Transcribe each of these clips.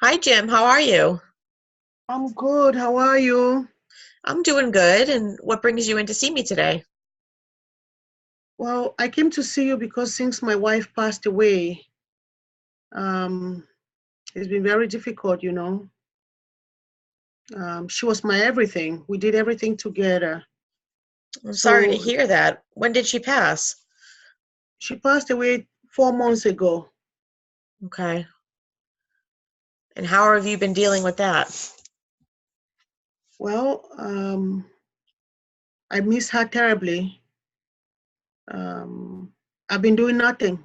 Hi, Jim. How are you? I'm good. How are you? I'm doing good. And what brings you in to see me today? Well, I came to see you because since my wife passed away, um, it's been very difficult. She was my everything. We did everything together. I'm sorry to So hear that. When did she pass? she passed away 4 months ago. Okay. And how have you been dealing with that? Well, I miss her terribly. I've been doing nothing.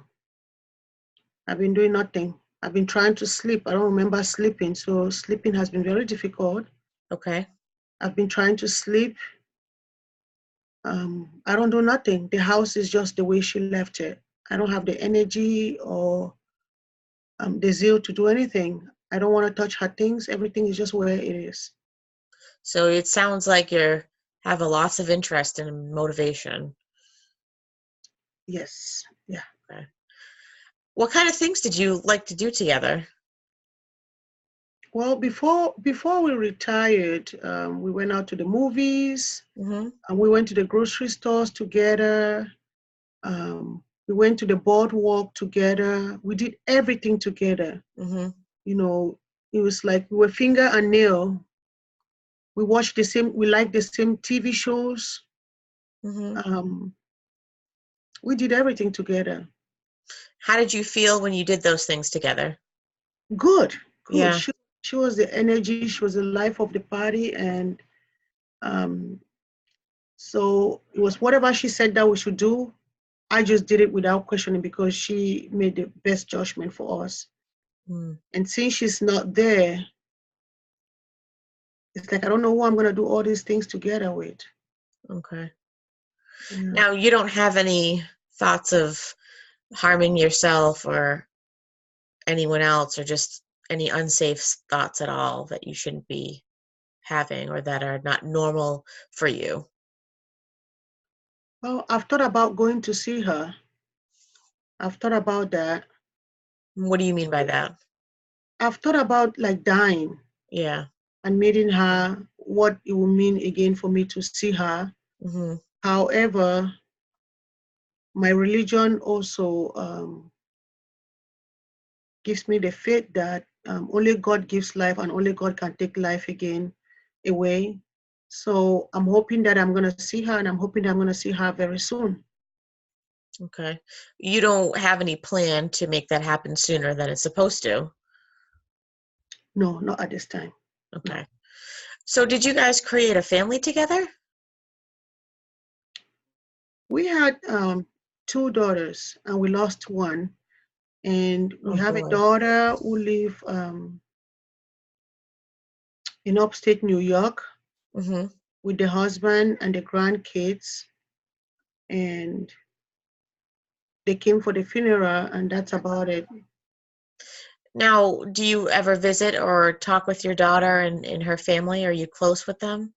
I've been doing nothing. I've been trying to sleep. I don't remember sleeping. So sleeping has been very difficult. Okay. I've been trying to sleep. I don't do nothing. The house is just the way she left it. I don't have the energy or the zeal to do anything. I don't want to touch her things. Everything is just where it is. So it sounds like you're have a lots of interest and motivation. Yes, yeah. Okay. What kind of things did you like to do together? Well, before we retired, we went out to the movies Mm-hmm. and we went to the grocery stores together. We went to the boardwalk together. We did everything together. Mm-hmm. You know, it was like we were finger and nail. We watched the same. We liked the same TV shows. Mm-hmm. Um, we did everything together. How did you feel when you did those things together? Good, good. Yeah. She was the energy. She was the life of the party, and um, so it was whatever she said that we should do. I just did it without questioning because she made the best judgment for us. Mm, And since she's not there, it's like I don't know who I'm gonna do all these things together with. okay. Yeah. Now you don't have any thoughts of harming yourself or anyone else or just any unsafe thoughts at all that you shouldn't be having or that are not normal for you. Well, I've thought about going to see her. I've thought about that. What do you mean by that? I've thought about like dying Yeah. and meeting her, what it will mean again for me to see her. Hmm. However, my religion also gives me the faith that only God gives life and only God can take life again away. So I'm hoping that I'm going to see her and I'm hoping that I'm going to see her very soon. Okay. You don't have any plan to make that happen sooner than it's supposed to. No, not at this time. No. Okay. So did you guys create a family together? We had two daughters and we lost one. And we Oh have a boy. daughter who lives in upstate New York Hmm. with the husband and the grandkids. And they came for the funeral, and that's about it. Now, do you ever visit or talk with your daughter and her family? Are you close with them?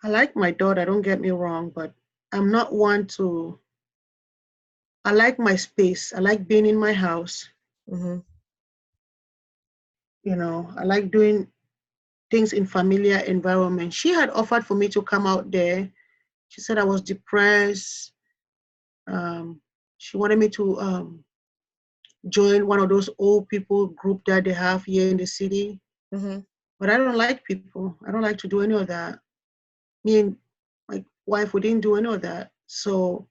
I like my daughter, don't get me wrong, but I'm not one to, I like my space. I like being in my house. Hmm. I like doing things in familiar environment. She had offered for me to come out there. She said I was depressed. Um, she wanted me to join one of those old people group that they have here in the city. Hmm. But I don't like people. I don't like to do any of that. Me and my wife, we didn't do any of that. So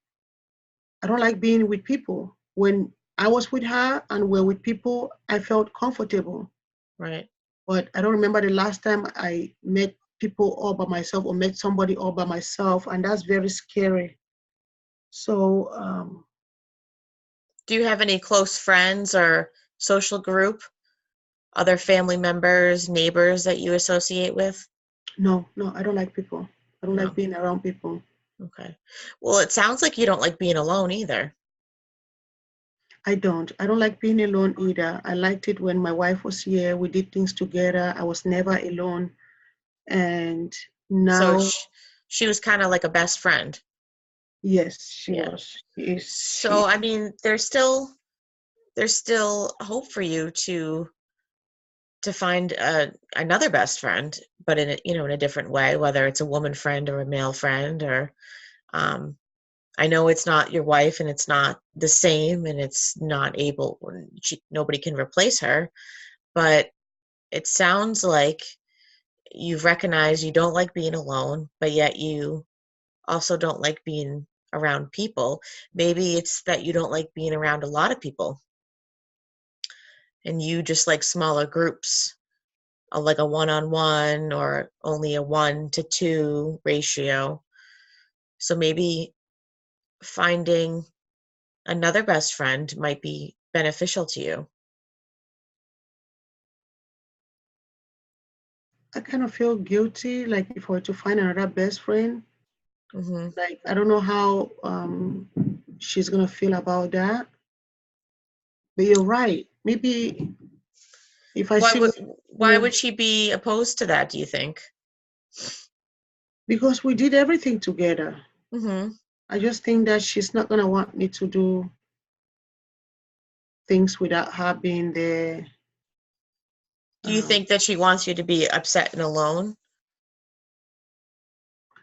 I don't like being with people. When I was with her and we're with people, I felt comfortable. Right. But I don't remember the last time I met people all by myself or met somebody all by myself, and that's very scary. So Do you have any close friends or social group, other family members, neighbors that you associate with? no, no, I don't like people. I don't like No. being around people. Okay. Well, it sounds like you don't like being alone either. I don't. I don't like being alone either. I liked it when my wife was here. We did things together. I was never alone. And So now, she was kind of like a best friend. yes, she Yeah. was. She is. So, She. I mean, there's still hope for you to to find another best friend, but in a, in a different way, whether it's a woman friend or a male friend, or um, I know it's not your wife and it's not the same and it's not able, nobody can replace her, but it sounds like you've recognized you don't like being alone, but yet you also don't like being around people. Maybe it's that you don't like being around a lot of people and you just like smaller groups, like a one-on-one or only a 1 to 2 ratio. So maybe finding another best friend might be beneficial to you. I kind of feel guilty, like if I were to find another best friend, Hmm. like I don't know how she's gonna feel about that. But you're right. Maybe if I Why see would what, why yeah, would she be opposed to that, do you think? because we did everything together. Hmm. I just think that she's not gonna want me to do things without her being there. Do you think that she wants you to be upset and alone?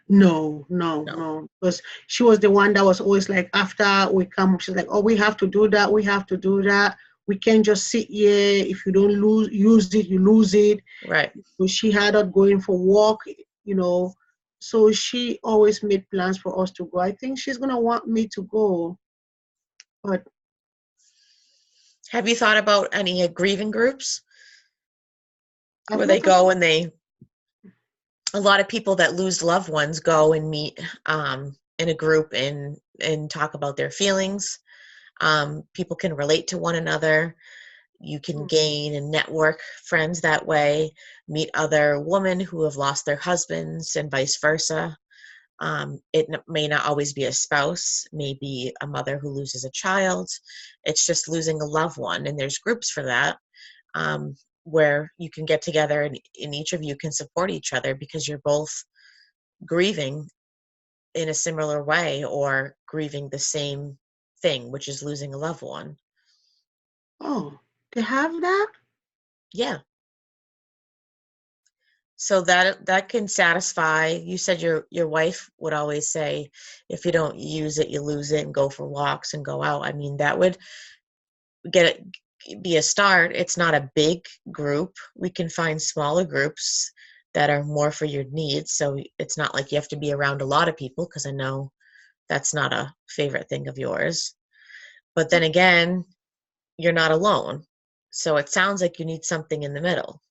No, no, No. no. Because she was the one that was always like, after we come, she's like, oh, we have to do that. We have to do that. We can't just sit here. If you don't use it, you lose it. Right. So she had us going for walk, you know. So she always made plans for us to go. I think she's gonna want me to go, but Have you thought about any grieving groups I've where they not thought. go and a lot of people that lose loved ones go and meet in a group and talk about their feelings. People can relate to one another. You can gain and network friends that way, meet other women who have lost their husbands and vice versa. It may not always be a spouse, maybe a mother who loses a child. It's just losing a loved one, and there's groups for that, where you can get together and each of you can support each other because you're both grieving in a similar way or grieving the same thing, which is losing a loved one. Oh, they have that? Yeah. So that can satisfy. You said your wife would always say, if you don't use it, you lose it, and go for walks and go out. I mean, that would get it be a start. It's not a big group. We can find smaller groups that are more for your needs. So it's not like you have to be around a lot of people, because I know that's not a favorite thing of yours. But then again, you're not alone. So it sounds like you need something in the middle.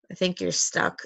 I think you're stuck.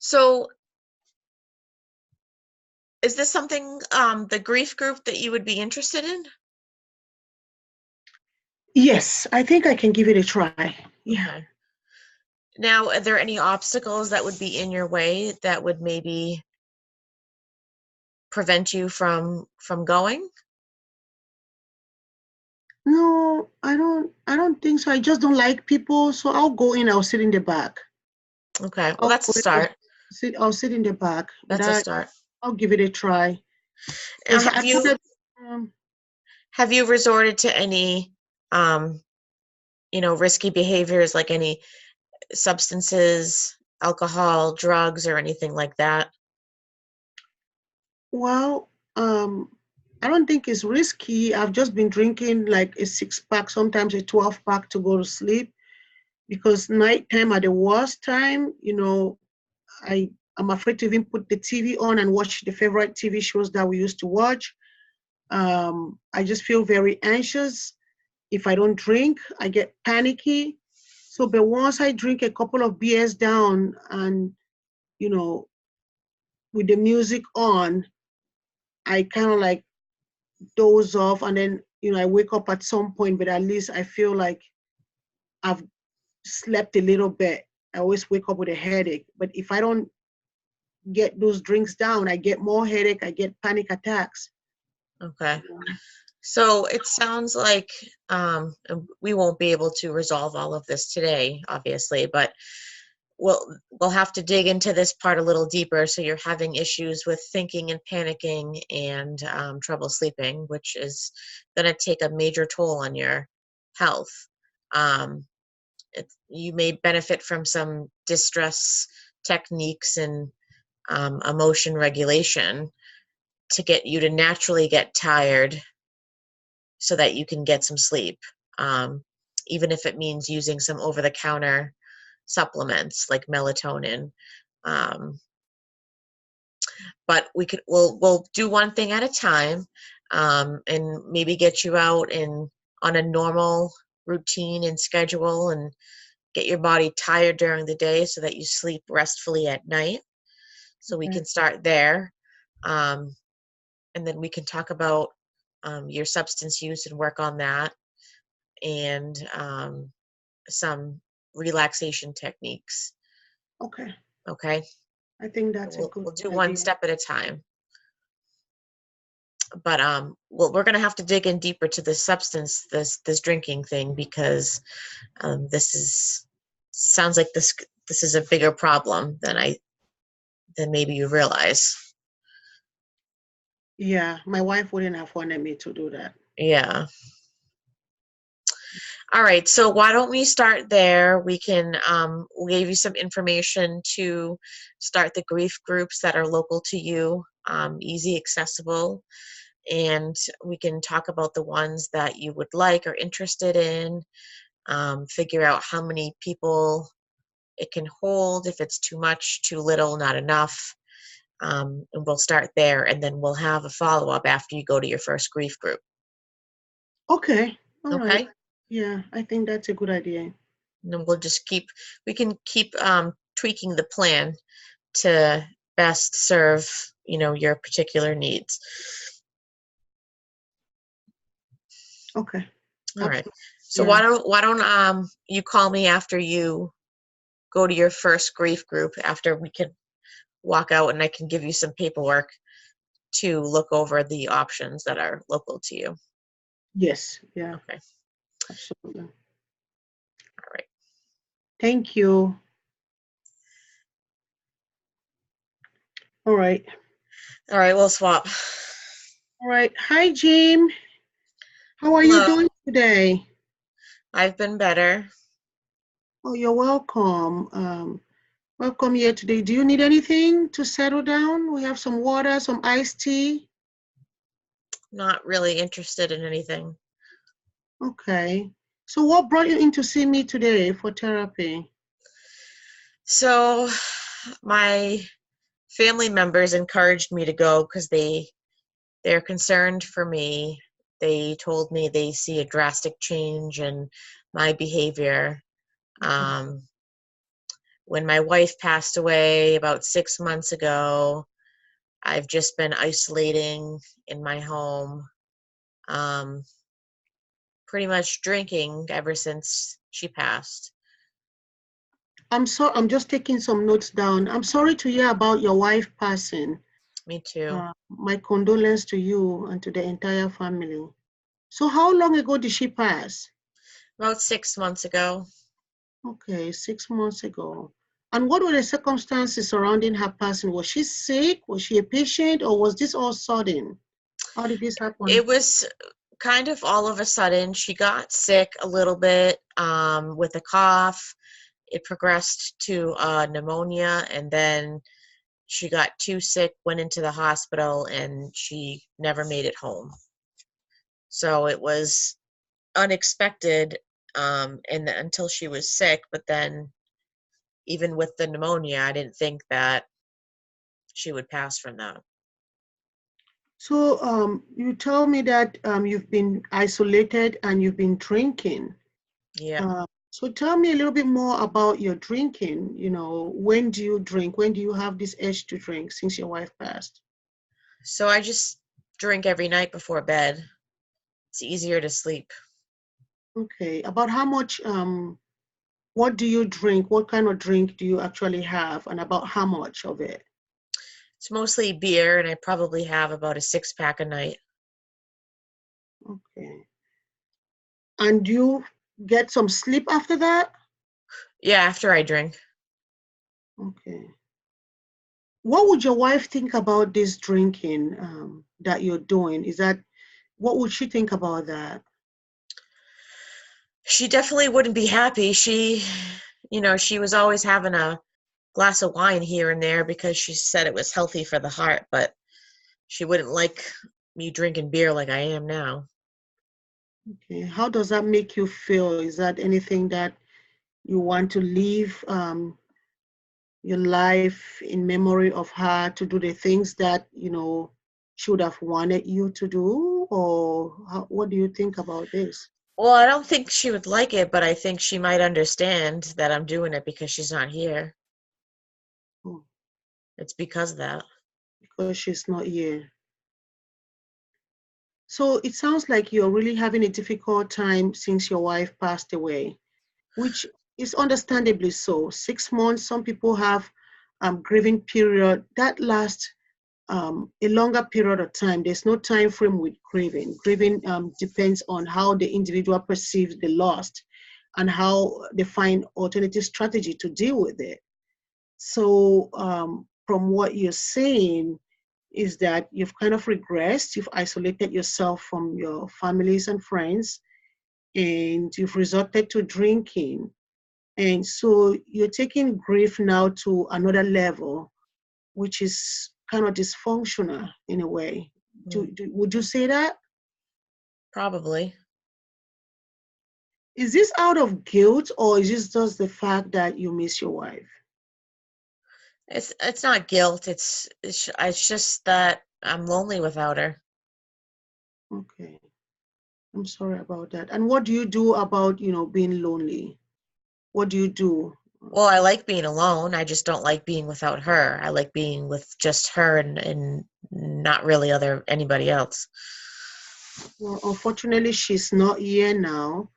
So is this something, the grief group, that you would be interested in? Yes, I think I can give it a try. Yeah. Okay. Now, are there any obstacles that would be in your way that would maybe prevent you from going? No, I don't think so. I just don't like people, so I'll go in, I'll sit in the back. Okay, well, I'll that's a go in, I'll start. sit in the back, but That's a start. I'll give it a try. Now, Because I thought that, um, have you resorted to any, um, risky behaviors like any substances, alcohol, drugs, or anything like that? well, I don't think it's risky. I've just been drinking like a 6 pack, sometimes a 12 pack to go to sleep because nighttime are the worst time. I'm afraid to even put the TV on and watch the favorite TV shows that we used to watch. I just feel very anxious. If I don't drink, I get panicky. So, but once I drink a couple of beers down and, you know, with the music on, I kind of like doze off and then, I wake up at some point, but at least I feel like I've slept a little bit. I always wake up with a headache. But if I don't get those drinks down, I get more headache, I get panic attacks. Okay. So it sounds like and we won't be able to resolve all of this today, obviously, but we'll have to dig into this part a little deeper. So you're having issues with thinking and panicking and trouble sleeping, which is going to take a major toll on your health. Um, you may benefit from some distress techniques and emotion regulation to get you to naturally get tired so that you can get some sleep, um, even if it means using some over-the-counter supplements like melatonin. Um, but we'll do one thing at a time, and maybe get you out and on a normal routine and schedule, and get your body tired during the day so that you sleep restfully at night. So we Okay. can start there, um, and then we can talk about your substance use and work on that, and some relaxation techniques. Okay. Okay, I think so that's a good we'll do one idea. step at a time. But we're gonna have to dig in deeper to this substance, this drinking thing, because this is sounds like this is a bigger problem than maybe you realize. Yeah, my wife wouldn't have wanted me to do that. Yeah. All right, so why don't we start there? We'll give you some information to start the grief groups that are local to you, easy, accessible, and we can talk about the ones that you would like or interested in, figure out how many people it can hold, if it's too much, too little, not enough, and we'll start there, and then we'll have a follow-up after you go to your first grief group, Okay. All right. okay? Yeah, I think that's a good idea. And then we can keep tweaking the plan to best serve, your particular needs. Okay. All right. Absolutely. So Yeah. why don't you call me after you go to your first grief group, after we can walk out and I can give you some paperwork to look over the options that are local to you. Yes. Yeah. Okay. Absolutely. All right. Thank you. All right. All right, we'll swap. All right. Hi, Jim. How are you Hello. doing today? I've been better. Oh, you're welcome. Welcome here today. Do you need anything to settle down? We have some water, some iced tea. Not really interested in anything. Okay. So what brought you in to see me today for therapy? So my family members encouraged me to go because they're concerned for me. They told me they see a drastic change in my behavior. Okay. Um, when my wife passed away about 6 months ago, I've just been isolating in my home, um, pretty much drinking ever since she passed. I'm just taking some notes down. I'm sorry to hear about your wife passing. Me too. My condolence to you and to the entire family. So how long ago did she pass? About 6 months ago. Okay, 6 months ago. And what were the circumstances surrounding her passing? Was she sick? Was she a patient? Or was this all sudden? How did this happen? It was kind of all of a sudden. She got sick a little bit with a cough. It progressed to pneumonia, and then she got too sick, went into the hospital, and she never made it home. So it was unexpected, and until she was sick. But then, even with the pneumonia, I didn't think that she would pass from that. So you tell me that you've been isolated and you've been drinking. Yeah. So tell me a little bit more about your drinking. You know, when do you drink? When do you have this urge to drink since your wife passed? So I just drink every night before bed. It's easier to sleep. Okay. About how much, what do you drink? What kind of drink do you actually have? And about how much of it? It's mostly beer, and I probably have about a 6 pack a night. Okay. And do you get some sleep after that? Yeah, after I drink. Okay. What would your wife think about this drinking that you're doing? What would she think about that? She definitely wouldn't be happy. She was always having a glass of wine here and there because she said it was healthy for the heart, but she wouldn't like me drinking beer like I am now. Okay. How does that make you feel? Is that anything that you want to live your life in memory of her to do the things that, she would have wanted you to do? Or what do you think about this? Well, I don't think she would like it, but I think she might understand that I'm doing it because she's not here. Hmm, It's because of that. because she's not here. So it sounds like you're really having a difficult time since your wife passed away, which is understandably so. 6 months, some people have grieving period that lasts a longer period of time. There's no time frame with grieving. Grieving depends on how the individual perceives the loss and how they find alternative strategy to deal with it. So from what you're saying is that you've kind of regressed, you've isolated yourself from your families and friends, and you've resorted to drinking. And so you're taking grief now to another level, which is kind of dysfunctional in a way. Mm, Would you say that? probably. Is this out of guilt or is this just the fact that you miss your wife? It's not guilt. It's just that I'm lonely without her. Okay, I'm sorry about that. And what do you do about, being lonely? What do you do? Well, I like being alone. I just don't like being without her. I like being with just her and not really other anybody else. Well, unfortunately, she's not here now.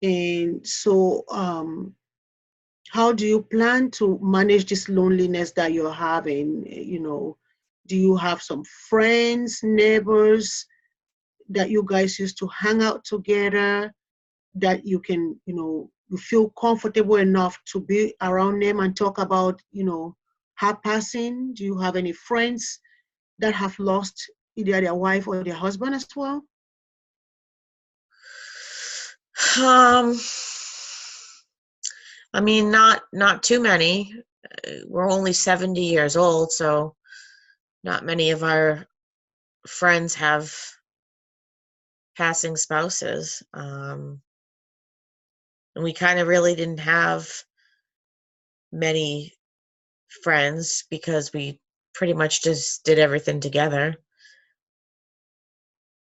And so, how do you plan to manage this loneliness that you're having? Do you have some friends, neighbors that you guys used to hang out together that you can, you feel comfortable enough to be around them and talk about, her passing? Do you have any friends that have lost either their wife or their husband as well? Um, I mean, not too many. We're only 70 years old, so not many of our friends have passing spouses. And we kind of really didn't have many friends because we pretty much just did everything together.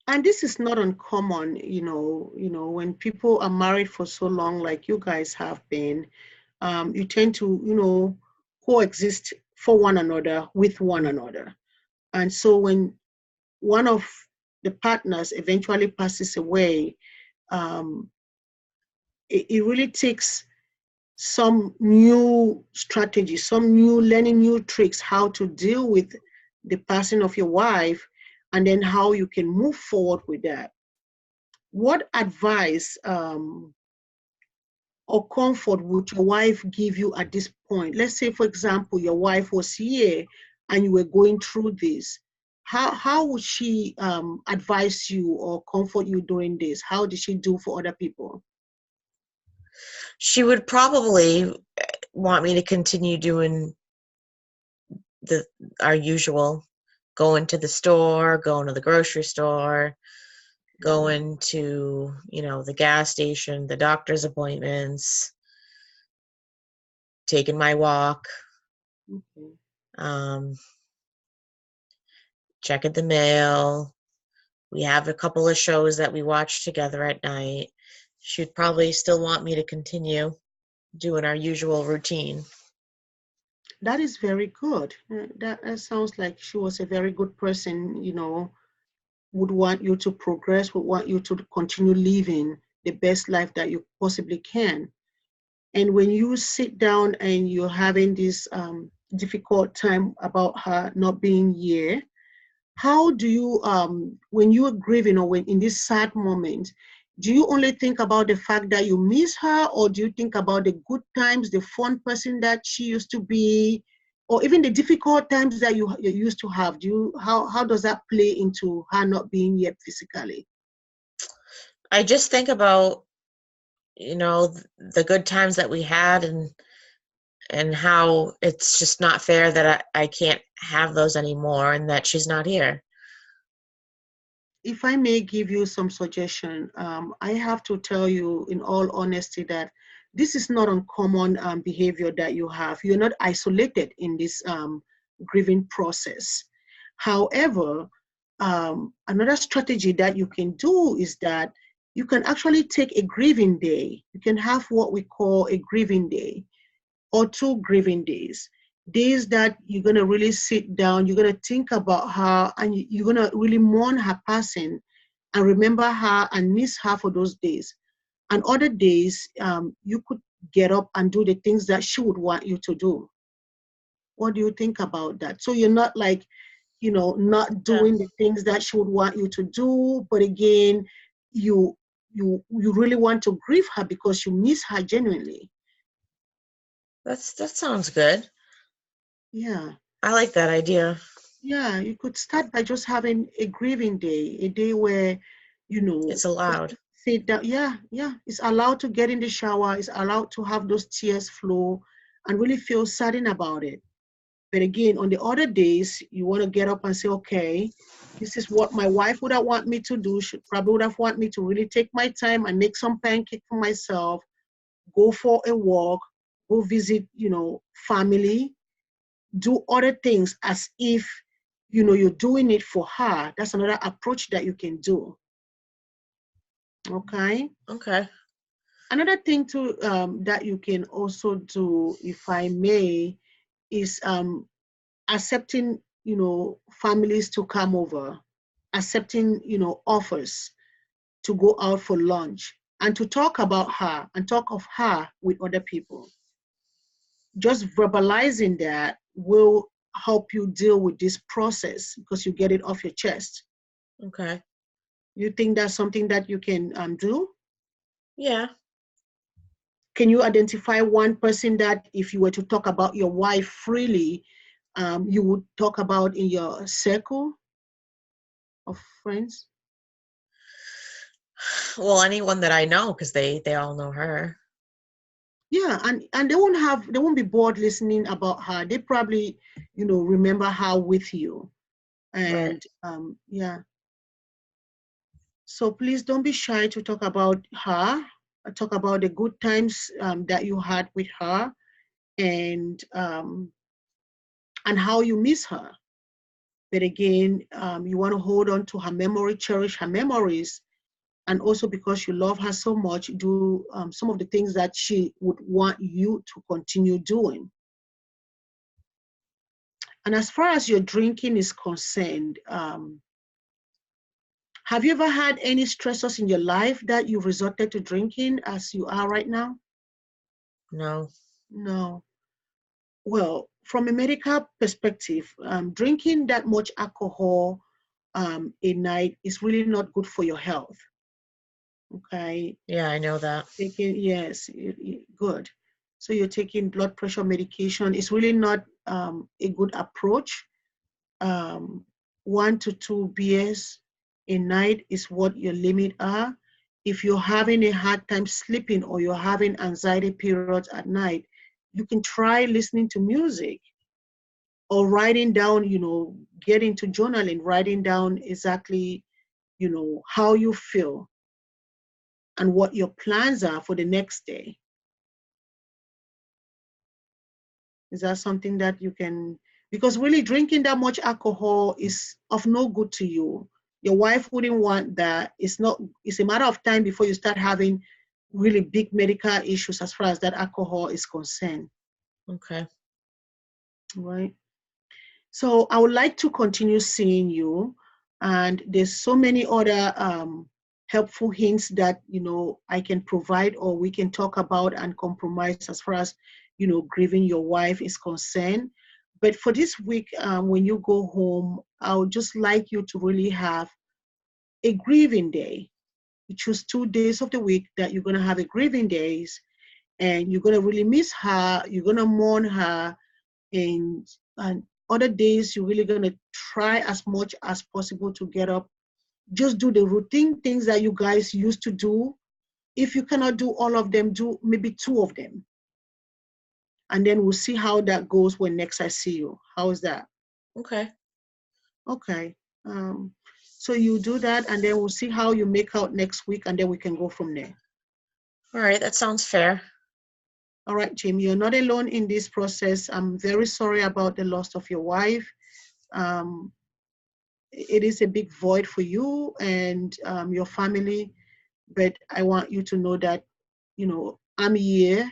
And this is not uncommon, when people are married for so long, like you guys have been, you tend to, coexist for one another with one another. And so when one of the partners eventually passes away, it really takes some new strategies, some new learning new tricks, how to deal with the passing of your wife, and then how you can move forward with that. What advice or comfort would your wife give you at this point? Let's say, for example, your wife was here and you were going through this. How would she advise you or comfort you during this? How did she do for other people? She would probably want me to continue doing the our usual, going to the store, going to the grocery store, going to, the gas station, the doctor's appointments, taking my walk, Okay. um, checking the mail. We have a couple of shows that we watch together at night. She'd probably still want me to continue doing our usual routine. That is very good. That sounds like she was a very good person, would want you to progress, would want you to continue living the best life that you possibly can. And when you sit down and you're having this difficult time about her not being here, how do you, when you are grieving or when in this sad moment, do you only think about the fact that you miss her, or do you think about the good times, the fun person that she used to be, or even the difficult times that you used to have? How does that play into her not being here physically? I just think about, the good times that we had, and how it's just not fair that I can't have those anymore and that she's not here. If I may give you some suggestion, I have to tell you in all honesty that this is not uncommon behavior that you have. You're not isolated in this grieving process. However, another strategy that you can do is that you can actually take a grieving day. You can have what we call a grieving day or two grieving days. Days that you're going to really sit down, you're going to think about her, and you're going to really mourn her passing and remember her and miss her for those days. And other days, you could get up and do the things that she would want you to do. What do you think about that? So you're not like, not Yeah, doing the things that she would want you to do, but again, you you really want to grieve her because you miss her genuinely. that sounds good. Yeah. I like that idea. Yeah, you could start by just having a grieving day, a day where, It's just allowed. sit down. Yeah, yeah. It's allowed to get in the shower, it's allowed to have those tears flow and really feel saddened about it. But again, on the other days, you want to get up and say, okay, this is what my wife would have want me to do. She probably would have want me to really take my time and make some pancake for myself, go for a walk, go visit, family, do other things as if you're doing it for her. That's another approach that you can do. Okay. Okay. Another thing too that you can also do, if I may, is accepting families to come over, accepting offers to go out for lunch and to talk about her and talk of her with other people. Just verbalizing that will help you deal with this process because you get it off your chest. Okay. You think that's something that you can do? Yeah. Can you identify one person that if you were to talk about your wife freely, you would talk about in your circle of friends? Well, anyone that I know, because they all know her. Yeah, and they won't be bored listening about her. They probably, remember her with you. Right. And yeah, so please don't be shy to talk about her, talk about the good times that you had with her, and how you miss her. But again, you want to hold on to her memory, cherish her memories, and also because you love her so much, do some of the things that she would want you to continue doing. And as far as your drinking is concerned, have you ever had any stressors in your life that you resorted to drinking as you are right now? No. No. Well, from a medical perspective, drinking that much alcohol a night is really not good for your health. Okay. Yeah, I know that. Taking, yes, good. So you're taking blood pressure medication. It's really not a good approach. Um, 1 to 2 beers a night is what your limit are. If you're having a hard time sleeping or you're having anxiety periods at night, you can try listening to music or writing down, get into journaling, writing down exactly, how you feel and what your plans are for the next day. Is that something that you can, because really drinking that much alcohol is of no good to you. Your wife wouldn't want that. It's a matter of time before you start having really big medical issues as far as that alcohol is concerned. Okay. Right? So I would like to continue seeing you. And there's so many other helpful hints that, I can provide or we can talk about and compromise as far as, grieving your wife is concerned. But for this week, when you go home, I would just like you to really have a grieving day. You choose 2 days of the week that you're going to have a grieving days, and you're going to really miss her. You're going to mourn her, and other days you're really going to try as much as possible to get up, just do the routine things that you guys used to do. If you cannot do all of them, do maybe 2 of them, and then we'll see how that goes when next I see you. How is that? Okay. Okay. So you do that, and then we'll see how you make out next week, and then we can go from there. All right, that sounds fair. All right, Jim, you're not alone in this process. I'm very sorry about the loss of your wife. um, it is a big void for you and your family, but I want you to know that, I'm here,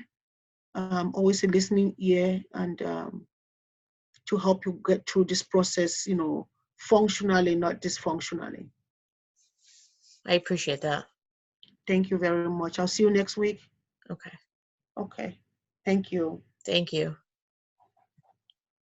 always a listening ear, and to help you get through this process, functionally, not dysfunctionally. I appreciate that. Thank you very much. I'll see you next week. Okay. Okay. Thank you. Thank you.